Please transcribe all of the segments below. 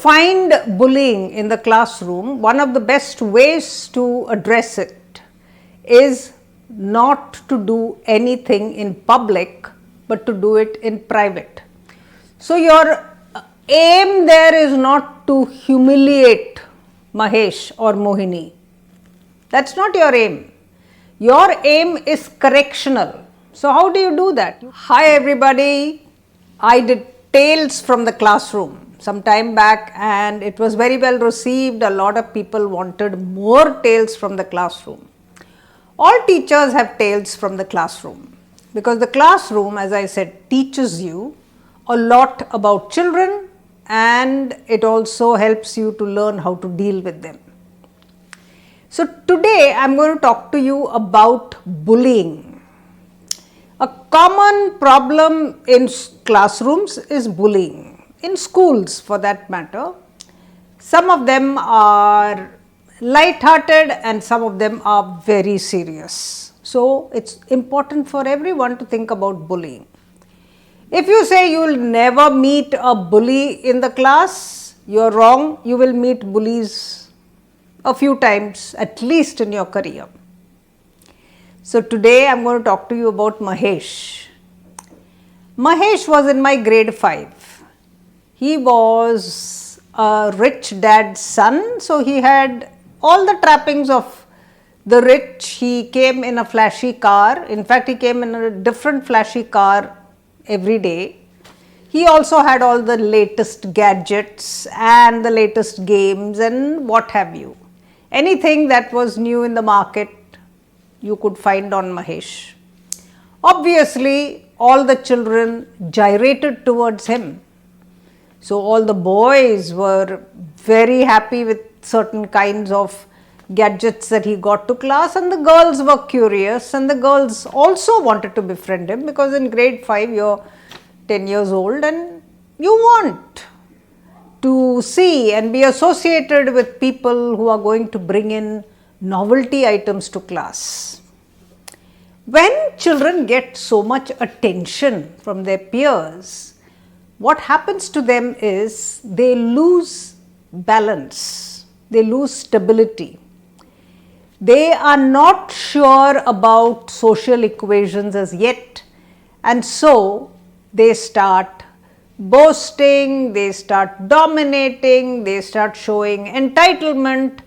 find bullying in the classroom, one of the best ways to address it is not to do anything in public, but to do it in private. So, your aim there is not to humiliate Mahesh or Mohini. That's not your aim. Your aim is correctional. So, how do you do that? Hi everybody, I did Tales from the Classroom some time back and it was very well received. A lot of people wanted more tales from the classroom. All teachers have tales from the classroom because the classroom, as I said, teaches you a lot about children and it also helps you to learn how to deal with them. So, today I am going to talk to you about bullying. A common problem in classrooms is bullying. In schools for that matter, some of them are light-hearted and some of them are very serious. So, it is important for everyone to think about bullying. If you say you will never meet a bully in the class, you are wrong. You will meet bullies a few times at least in your career. So, today I am going to talk to you about Mahesh. Mahesh was in my grade 5. He was a rich dad's son, so he had all the trappings of the rich. He came in a flashy car. In fact, he came in a different flashy car every day. He also had all the latest gadgets and the latest games and what have you. Anything that was new in the market, you could find on Mahesh. Obviously, all the children gyrated towards him. So, all the boys were very happy with certain kinds of gadgets that he got to class and the girls were curious and the girls also wanted to befriend him because in grade 5 you are 10 years old and you want to see and be associated with people who are going to bring in novelty items to class. When children get so much attention from their peers, what happens to them is they lose balance, they lose stability. They are not sure about social equations as yet and so they start boasting, they start dominating, they start showing entitlement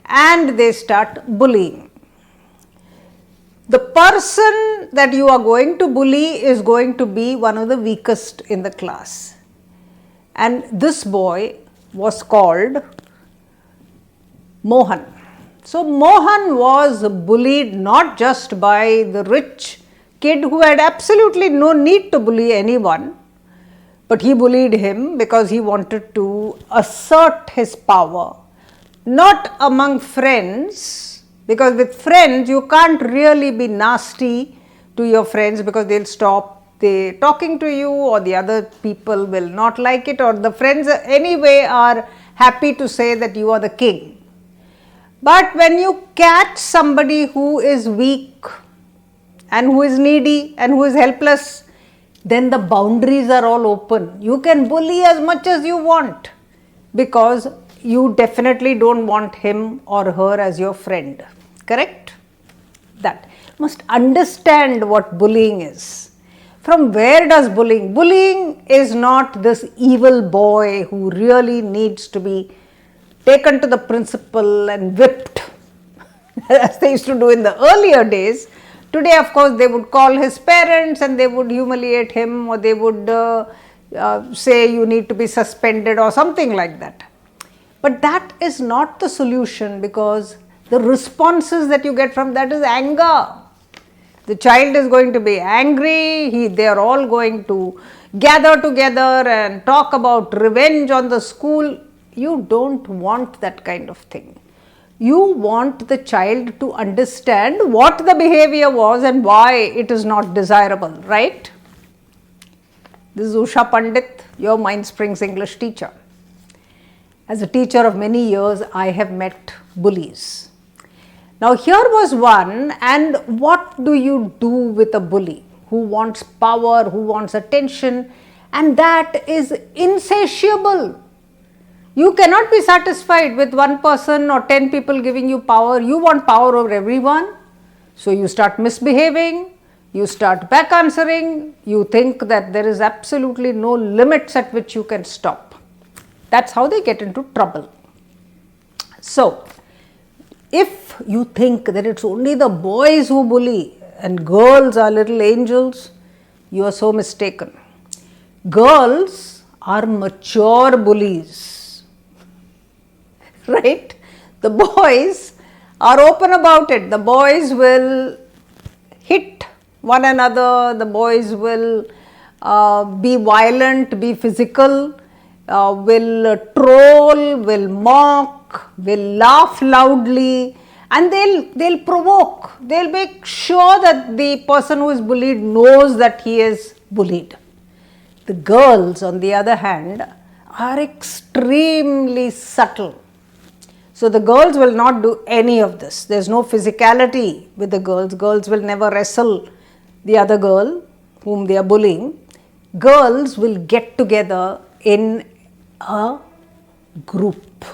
and they start bullying. The person that you are going to bully is going to be one of the weakest in the class. And this boy was called Mohan. So, Mohan was bullied not just by the rich kid who had absolutely no need to bully anyone, but he bullied him because he wanted to assert his power, not among friends. Because with friends, you can't really be nasty to your friends because they'll stop talking to you or the other people will not like it or the friends anyway are happy to say that you are the king. But when you catch somebody who is weak and who is needy and who is helpless, then the boundaries are all open. You can bully as much as you want because you definitely don't want him or her as your friend. Correct? That. You must understand what bullying is. From where does bullying? Bullying is not this evil boy who really needs to be taken to the principal and whipped as they used to do in the earlier days. Today, of course, they would call his parents and they would humiliate him or they would say you need to be suspended or something like that. But that is not the solution because the responses that you get from that is anger. The child is going to be angry, they are all going to gather together and talk about revenge on the school. You don't want that kind of thing. You want the child to understand what the behavior was and why it is not desirable, right? This is Usha Pandit, your Mindsprings English teacher. As a teacher of many years, I have met bullies. Now, here was one, and what do you do with a bully who wants power, who wants attention, and that is insatiable. You cannot be satisfied with one person or 10 people giving you power. You want power over everyone. So you start misbehaving, you start back answering, you think that there is absolutely no limits at which you can stop. That's how they get into trouble. So, if you think that it's only the boys who bully and girls are little angels, you are so mistaken. Girls are mature bullies, right? The boys are open about it. The boys will hit one another, the boys will be violent, be physical, will troll, will mock, will laugh loudly, and they'll provoke. They'll make sure that the person who is bullied knows that he is bullied. The girls, on the other hand, are extremely subtle. So the girls will not do any of this. There's no physicality with the girls. Girls will never wrestle the other girl whom they are bullying. Girls will get together in a group.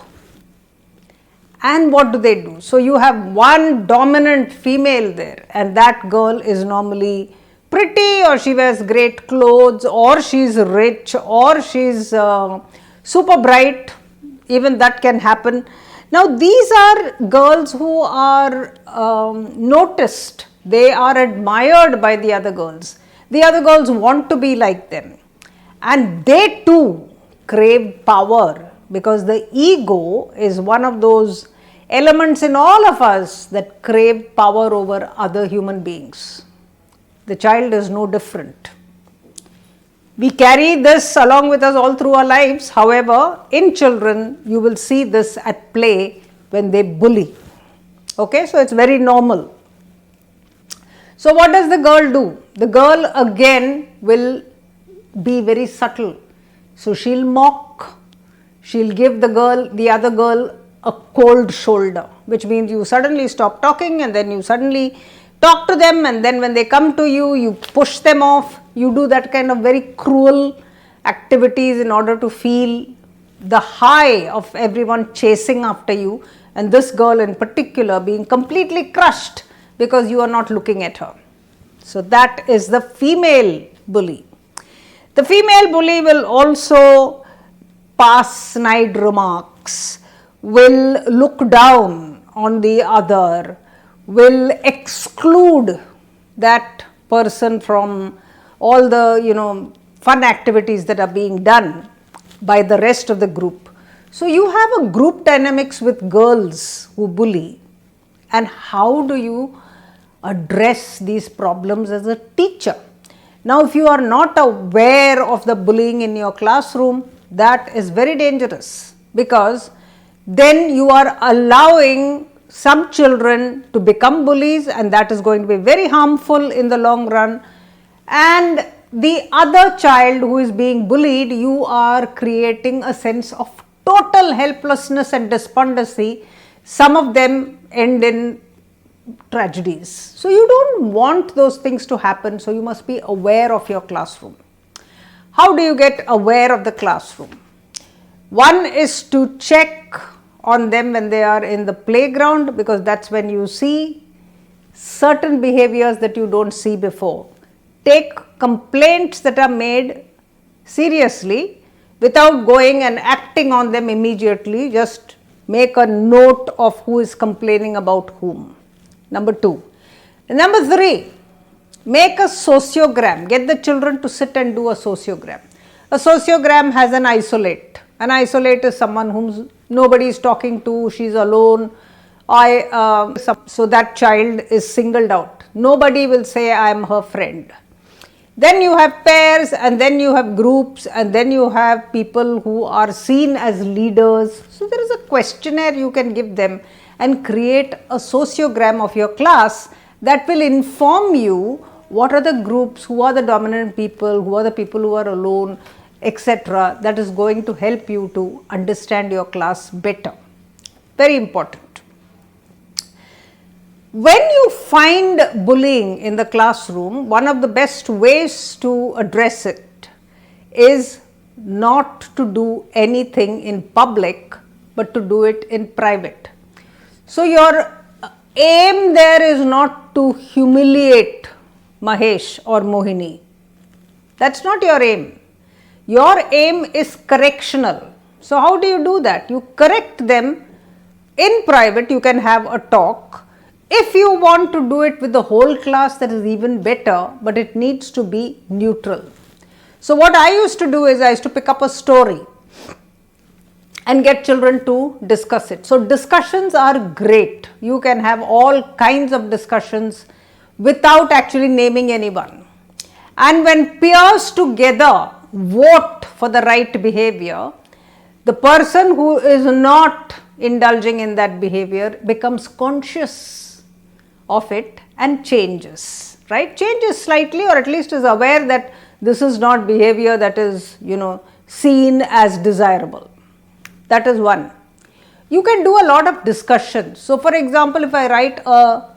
And what do? So you have one dominant female there, and that girl is normally pretty, or she wears great clothes, or she's rich, or she's super bright. Even that can happen. Now these are girls who are noticed, they are admired by the other girls. The other girls want to be like them, and they too crave power, because the ego is one of those elements in all of us that crave power over other human beings. The child is no different. We carry this along with us all through our lives. However, in children, you will see this at play when they bully. Okay, so it's very normal. So what does the girl do? The girl again will be very subtle. So she'll mock, she'll give the other girl a cold shoulder, which means you suddenly stop talking, and then you suddenly talk to them, and then when they come to you, you push them off. You do that kind of very cruel activities in order to feel the high of everyone chasing after you, and this girl in particular being completely crushed because you are not looking at her. So that is the female bully. The female bully will also pass snide remarks, will look down on the other, will exclude that person from all the fun activities that are being done by the rest of the group. So you have a group dynamics with girls who bully, and how do you address these problems as a teacher? Now if you are not aware of the bullying in your classroom, that is very dangerous, because then you are allowing some children to become bullies, and that is going to be very harmful in the long run. And the other child who is being bullied, you are creating a sense of total helplessness and despondency. Some of them end in tragedies. So you don't want those things to happen, so you must be aware of your classroom. How do you get aware of the classroom? One is to check on them when they are in the playground, because that's when you see certain behaviors that you don't see before. Take complaints that are made seriously without going and acting on them immediately. Just make a note of who is complaining about whom. Number 2. Number 3, make a sociogram. Get the children to sit and do a sociogram. A sociogram has an isolate. An isolate is someone whom nobody is talking to, she is alone. So that child is singled out. Nobody will say I am her friend. Then you have pairs, and then you have groups, and then you have people who are seen as leaders. So there is a questionnaire you can give them and create a sociogram of your class that will inform you what are the groups, who are the dominant people, who are the people who are alone, etc. That is going to help you to understand your class better. Very important. When you find bullying in the classroom, one of the best ways to address it is not to do anything in public, but to do it in private. So your aim there is not to humiliate Mahesh or Mohini. That's not your aim. Your aim is correctional. So how do you do that? You correct them in private. You can have a talk. If you want to do it with the whole class, that is even better, but it needs to be neutral. So what I used to do is I used to pick up a story and get children to discuss it. So discussions are great. You can have all kinds of discussions without actually naming anyone. And when peers together vote for the right behavior, the person who is not indulging in that behavior becomes conscious of it and changes, right? Changes slightly, or at least is aware that this is not behavior that is, seen as desirable. That is one. You can do a lot of discussion. So for example, if I write a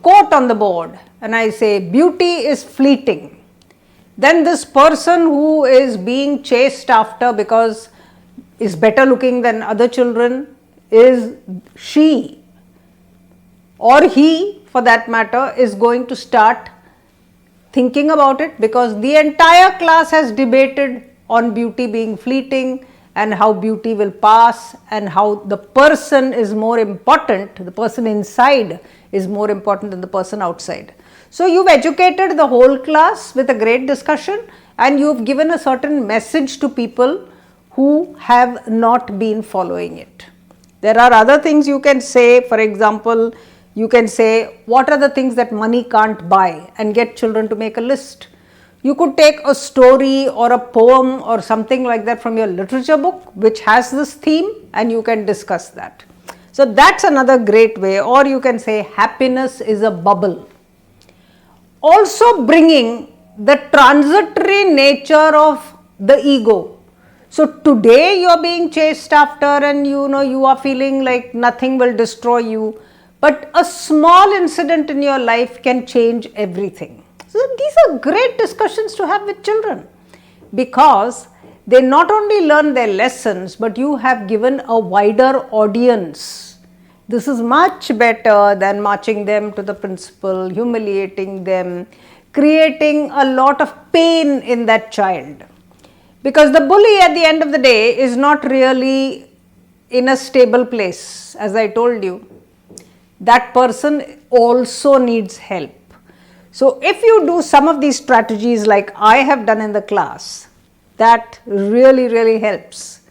quote on the board and I say beauty is fleeting, then this person who is being chased after because is better looking than other children, is she or he for that matter is going to start thinking about it, because the entire class has debated on beauty being fleeting and how beauty will pass and how the person is more important, the person inside is more important than the person outside. So you've educated the whole class with a great discussion, and you've given a certain message to people who have not been following it. There are other things you can say. For example, you can say, what are the things that money can't buy, and get children to make a list. You could take a story or a poem or something like that from your literature book which has this theme, and you can discuss that. So that's another great way. Or you can say happiness is a bubble. Also bringing the transitory nature of the ego. So today you are being chased after and you are feeling like nothing will destroy you, but a small incident in your life can change everything. So these are great discussions to have with children, because they not only learn their lessons, but you have given a wider audience. This is much better than marching them to the principal, humiliating them, creating a lot of pain in that child. Because the bully at the end of the day is not really in a stable place. As I told you, that person also needs help. So if you do some of these strategies like I have done in the class, that really helps.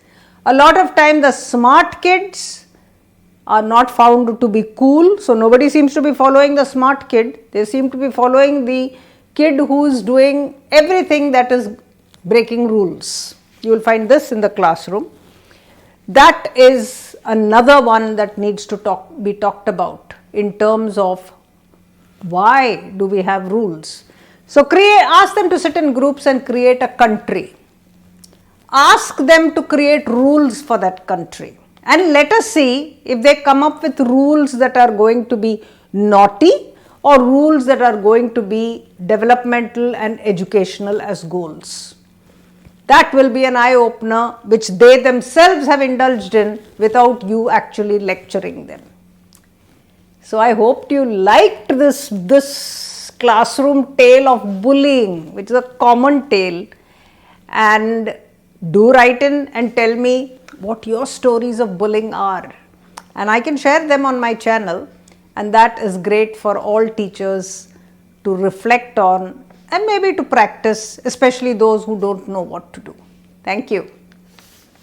A lot of time the smart kids are not found to be cool, so nobody seems to be following the smart kid. They seem to be following the kid who is doing everything that is breaking rules. You will find this in the classroom. That is another one that needs to be talked about in terms of why do we have rules. So ask them to sit in groups and create a country. Ask them to create rules for that country, and let us see if they come up with rules that are going to be naughty or rules that are going to be developmental and educational as goals. That will be an eye-opener which they themselves have indulged in without you actually lecturing them. So I hope you liked this classroom tale of bullying, which is a common tale, and do write in and tell me what your stories of bullying are, and I can share them on my channel, and that is great for all teachers to reflect on and maybe to practice, especially those who don't know what to do. Thank you.